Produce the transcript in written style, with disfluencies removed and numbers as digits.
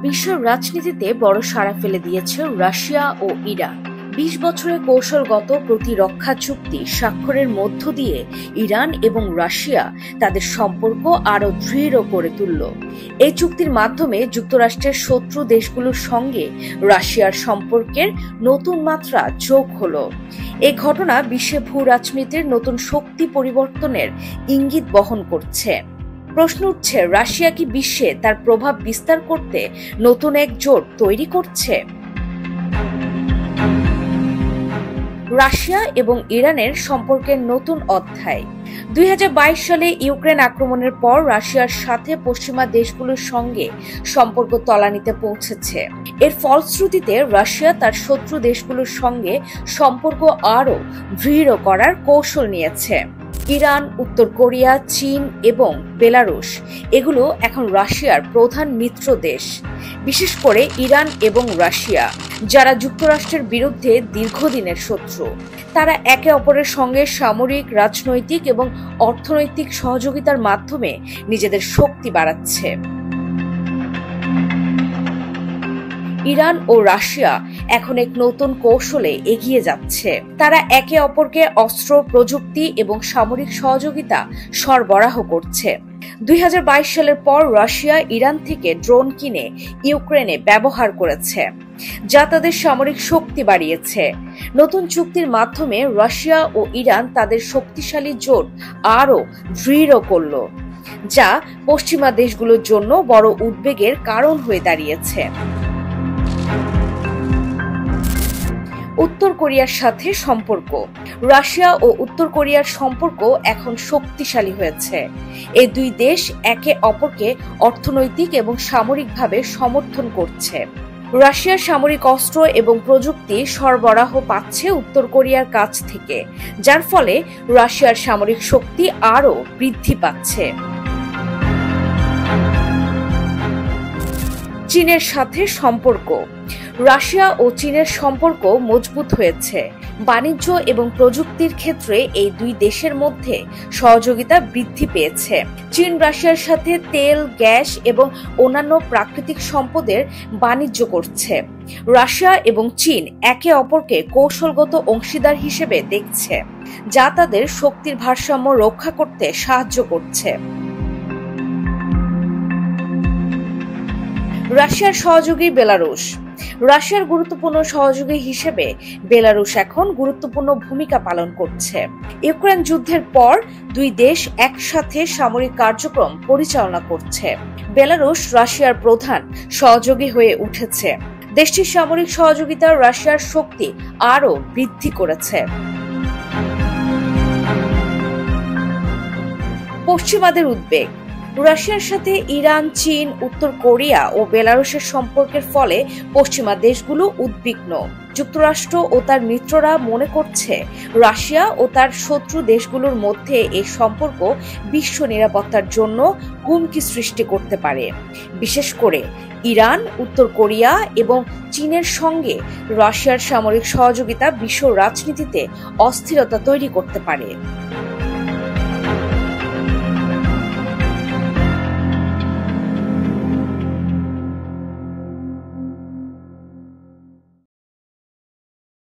বিশ্ব রাজনীতিতে বড় সাড়া ফেলে দিয়েছে রাশিয়া ও ইরান। ২০ বছরের কৌশলগত প্রতিরক্ষা চুক্তি স্বাক্ষরের মধ্য দিয়ে ইরান এবং রাশিয়া তাদের সম্পর্ক আরও দৃঢ় করে তুলল। এই চুক্তির মাধ্যমে যুক্তরাষ্ট্রের শত্রু দেশগুলোর সঙ্গে রাশিয়ার সম্পর্কের নতুন মাত্রা যোগ হল। এই ঘটনা বিশ্বে ভূ রাজনীতির নতুন শক্তি পরিবর্তনের ইঙ্গিত বহন করছে। প্রশ্ন উঠছে, রাশিয়া কি বিশ্বে তার প্রভাব বিস্তার করতে নতুন এক জোট তৈরি করছে? রাশিয়া এবং ইরানের সম্পর্কের নতুন অধ্যায়। ২০২২ সালে ইউক্রেন আক্রমণের পর রাশিয়ার সাথে পশ্চিমা দেশগুলোর সঙ্গে সম্পর্ক তলানিতে পৌঁছেছে। এর ফলশ্রুতিতে রাশিয়া তার শত্রু দেশগুলোর সঙ্গে সম্পর্ক আরও দৃঢ় করার কৌশল নিয়েছে। ইরান, উত্তর কোরিয়া, চীন এবং বেলারুশ এগুলো এখন রাশিয়ার প্রধান মিত্র দেশ। বিশেষ করে ইরান এবং রাশিয়া, যারা যুক্তরাষ্ট্রের বিরুদ্ধে দীর্ঘদিনের শত্রু, তারা একে অপরের সঙ্গে সামরিক, রাজনৈতিক এবং অর্থনৈতিক সহযোগিতার মাধ্যমে নিজেদের শক্তি বাড়াচ্ছে। ইরান ও রাশিয়া এখন এক নতুন কৌশলে এগিয়ে যাচ্ছে। তারা একে অপরকে অস্ত্র, প্রযুক্তি এবং সামরিক সহযোগিতা সরবরাহ করছে। ২০২২ সালের পর রাশিয়া ইরান থেকে ড্রোন কিনে ইউক্রেনে ব্যবহার করেছে, যা তাদের সামরিক শক্তি বাড়িয়েছে। নতুন চুক্তির মাধ্যমে রাশিয়া ও ইরান তাদের শক্তিশালী জোট আরও দৃঢ় করল, যা পশ্চিমা দেশগুলোর জন্য বড় উদ্বেগের কারণ হয়ে দাঁড়িয়েছে। উত্তর কোরিয়ার সাথে সম্পর্ক। রাশিয়া ও উত্তর কোরিয়ার সম্পর্ক এখন শক্তিশালী হয়েছে। এই দুই দেশ একে অপরকে অর্থনৈতিক এবং সামরিকভাবে সমর্থন করছে। রাশিয়ার সামরিক অস্ত্র এবং প্রযুক্তি সরবরাহ পাচ্ছে উত্তর কোরিয়ার কাছ থেকে, যার ফলে রাশিয়ার সামরিক শক্তি আরও বৃদ্ধি পাচ্ছে। চীনের সাথে সম্পর্ক। রাশিয়া ও চীনের সম্পর্ক মজবুত হয়েছে। বাণিজ্য এবং প্রযুক্তির ক্ষেত্রে এই দুই দেশের মধ্যে সহযোগিতা বৃদ্ধি পেয়েছে। চীন রাশিয়ার সাথে তেল, গ্যাস এবং অন্যান্য প্রাকৃতিক সম্পদের বাণিজ্য করছে। রাশিয়া এবং চীন একে অপরকে কৌশলগত অংশীদার হিসেবে দেখছে, যা তাদের শক্তির ভারসাম্য রক্ষা করতে সাহায্য করছে। রাশিয়ার সহযোগী বেলারুশ। রাশিয়ার গুরুত্বপূর্ণ সহযোগী হিসেবে বেলারুশ এখন গুরুত্বপূর্ণ ভূমিকা পালন করছে। ইউক্রেন যুদ্ধের পর দুই দেশ একসাথে সামরিক কার্যক্রম পরিচালনা করছে। বেলারুশ রাশিয়ার প্রধান সহযোগী হয়ে উঠেছে। দেশটির সামরিক সহযোগিতা রাশিয়ার শক্তি আরও বৃদ্ধি করেছে। পশ্চিমাদের উদ্বেগ। রাশিয়ার সাথে ইরান, চীন, উত্তর কোরিয়া ও বেলারুশের সম্পর্কের ফলে পশ্চিমা দেশগুলো উদ্বিগ্ন। যুক্তরাষ্ট্র ও তার মিত্ররা মনে করছে রাশিয়া ও তার শত্রু দেশগুলোর মধ্যে এই সম্পর্ক বিশ্ব নিরাপত্তার জন্য হুমকি সৃষ্টি করতে পারে। বিশেষ করে ইরান, উত্তর কোরিয়া এবং চীনের সঙ্গে রাশিয়ার সামরিক সহযোগিতা বিশ্ব রাজনীতিতে অস্থিরতা তৈরি করতে পারে।